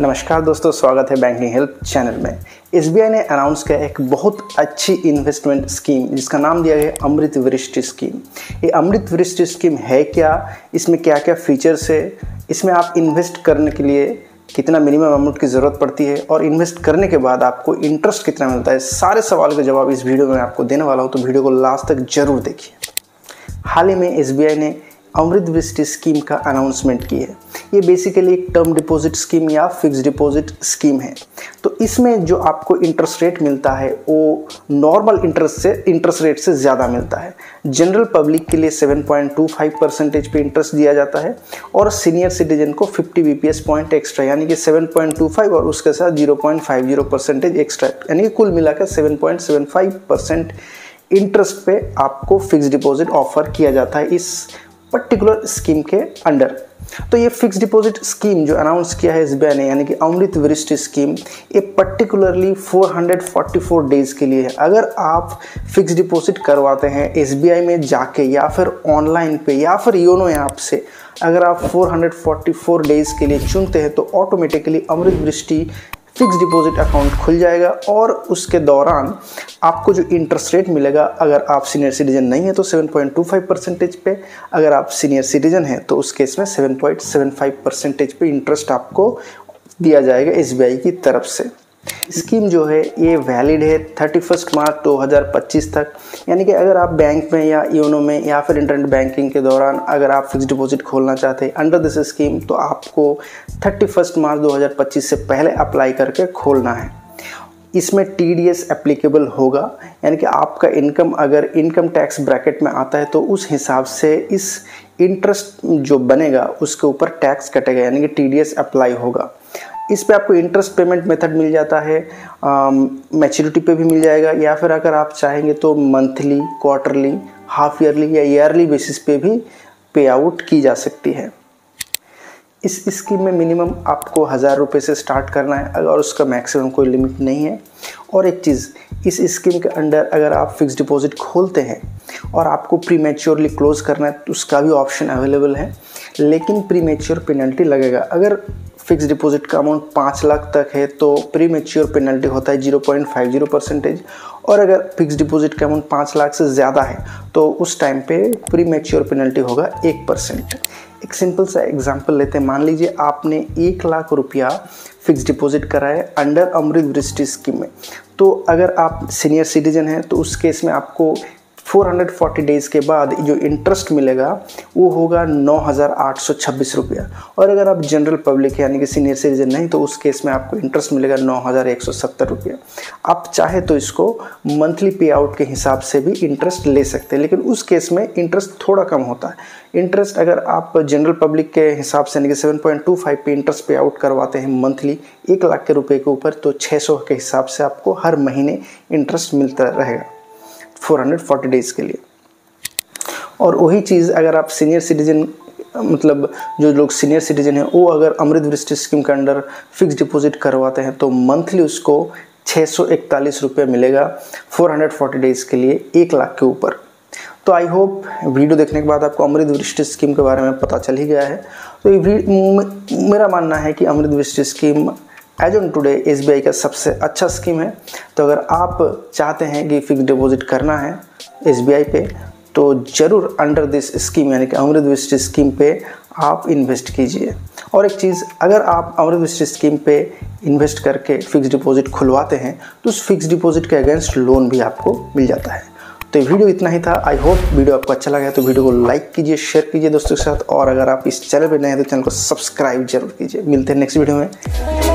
नमस्कार दोस्तों, स्वागत है बैंकिंग हेल्प चैनल में। एसबीआई ने अनाउंस किया एक बहुत अच्छी इन्वेस्टमेंट स्कीम जिसका नाम दिया गया अमृत वृष्टि स्कीम। ये अमृत वृष्टि स्कीम है क्या, इसमें क्या क्या फीचर्स है, इसमें आप इन्वेस्ट करने के लिए कितना मिनिमम अमाउंट की ज़रूरत पड़ती है और इन्वेस्ट करने के बाद आपको इंटरेस्ट कितना मिलता है, सारे सवाल का जवाब इस वीडियो में आपको देने वाला हूँ, तो वीडियो को लास्ट तक जरूर देखिए। हाल ही में एसबीआई ने अमृत वृष्टि स्कीम का अनाउंसमेंट की है। ये बेसिकली एक टर्म डिपॉजिट स्कीम या फिक्स डिपॉजिट स्कीम है। तो इसमें जो आपको इंटरेस्ट रेट मिलता है वो नॉर्मल इंटरेस्ट रेट से ज़्यादा मिलता है। जनरल पब्लिक के लिए 7.25% पे इंटरेस्ट दिया जाता है और सीनियर सिटीजन को 50 BPS पॉइंट एक्स्ट्रा यानी कि 7.25 और उसके साथ 0.50% एक्स्ट्रा, यानी कि कुल मिलाकर 7.75% इंटरेस्ट पे आपको फिक्स डिपॉजिट ऑफर किया जाता है इस पर्टिकुलर स्कीम के अंडर। तो ये फिक्स डिपॉजिट स्कीम जो अनाउंस किया है एसबीआई ने, यानी कि अमृत वृष्टि स्कीम, ये पर्टिकुलरली 444 डेज़ के लिए है। अगर आप फिक्स डिपॉजिट करवाते हैं एसबीआई में जाके या फिर ऑनलाइन पे या फिर योनो ऐप से, अगर आप 444 डेज़ के लिए चुनते हैं तो ऑटोमेटिकली अमृत वृष्टि फिक्स डिपॉजिट अकाउंट खुल जाएगा और उसके दौरान आपको जो इंटरेस्ट रेट मिलेगा, अगर आप सीनियर सिटीजन नहीं है तो 7.25% पे, अगर आप सीनियर सिटीजन हैं तो उस केस में 7.75% पे इंटरेस्ट आपको दिया जाएगा एसबीआई की तरफ से। स्कीम जो है ये वैलिड है 31 मार्च 2025 तक, यानी कि अगर आप बैंक में या योनो में या फिर इंटरनेट बैंकिंग के दौरान अगर आप फिक्स डिपॉजिट खोलना चाहते हैं अंडर दिस स्कीम, तो आपको 31 मार्च 2025 से पहले अप्लाई करके खोलना है। इसमें TDS एप्लीकेबल होगा, यानी कि आपका इनकम अगर इनकम टैक्स ब्रैकेट में आता है तो उस हिसाब से इस इंटरेस्ट जो बनेगा उसके ऊपर टैक्स कटेगा, यानी कि TDS अप्लाई होगा। इस पे आपको इंटरेस्ट पेमेंट मेथड मिल जाता है, मैच्योरिटी पे भी मिल जाएगा, या फिर अगर आप चाहेंगे तो मंथली, क्वार्टरली, हाफ ईयरली या ईयरली बेसिस पे भी पे आउट की जा सकती है। इस स्कीम में मिनिमम आपको 1000 रुपये से स्टार्ट करना है और उसका मैक्सिमम कोई लिमिट नहीं है। और एक चीज़, इस स्कीम के अंडर अगर आप फिक्स डिपॉजिट खोलते हैं और आपको प्रीमेच्योरली क्लोज करना है तो उसका भी ऑप्शन अवेलेबल है, लेकिन प्रीमेच्योर पेनल्टी लगेगा। अगर फिक्स डिपॉजिट का अमाउंट 5 लाख तक है तो प्रीमेच्योर पेनल्टी होता है 0.50%, और अगर फिक्स डिपॉजिट का अमाउंट 5 लाख से ज़्यादा है तो उस टाइम पे प्रीमेच्योर पेनल्टी होगा 1%। एक सिंपल सा एग्जांपल लेते हैं। मान लीजिए आपने 1 लाख रुपया फिक्स डिपॉजिट करा है अंडर अमृत वृष्टि स्कीम में, तो अगर आप सीनियर सिटीजन हैं तो उस केस में आपको 440 डेज़ के बाद जो इंटरेस्ट मिलेगा वो होगा 9,826 रुपया, और अगर आप जनरल पब्लिक है यानी कि सीनियर सिटीजन नहीं तो उस केस में आपको इंटरेस्ट मिलेगा 9,170 रुपया। आप चाहे तो इसको मंथली पे आउट के हिसाब से भी इंटरेस्ट ले सकते हैं, लेकिन उस केस में इंटरेस्ट थोड़ा कम होता है। इंटरेस्ट अगर आप जनरल पब्लिक के हिसाब से यानी कि 7.25 पे इंटरेस्ट पे आउट करवाते हैं मंथली 1 लाख के रुपए के ऊपर, तो 600 के हिसाब से आपको हर महीने इंटरेस्ट मिलता रहेगा 440 डेज़ के लिए। और वही चीज़ अगर आप सीनियर सिटीजन, मतलब जो लोग सीनियर सिटीजन हैं वो अगर अमृत वृष्टि स्कीम के अंडर फिक्स डिपॉजिट करवाते हैं तो मंथली उसको 641 रुपये मिलेगा 440 डेज़ के लिए 1 लाख के ऊपर। तो आई होप वीडियो देखने के बाद आपको अमृत वृष्टि स्कीम के बारे में पता चल ही गया है। तो मेरा मानना है कि Amrit Vrishti scheme as on today SBI का सबसे अच्छा स्कीम है। तो अगर आप चाहते हैं कि फिक्स डिपॉजिट करना है एसबीआई पे तो ज़रूर अंडर दिस स्कीम यानी कि अमृत वृष्टि स्कीम पे आप इन्वेस्ट कीजिए। और एक चीज़, अगर आप अमृत वृष्टि स्कीम पे इन्वेस्ट करके फिक्स डिपॉजिट खुलवाते हैं तो उस फिक्स डिपॉजिट के अगेंस्ट लोन भी आपको मिल जाता है। तो ये वीडियो इतना ही था। आई होप वीडियो आपको अच्छा लगा है तो वीडियो को लाइक कीजिए, शेयर कीजिए दोस्तों के साथ, और अगर आप इस चैनल पर नए हैं तो चैनल को सब्सक्राइब जरूर कीजिए। मिलते हैं नेक्स्ट वीडियो में।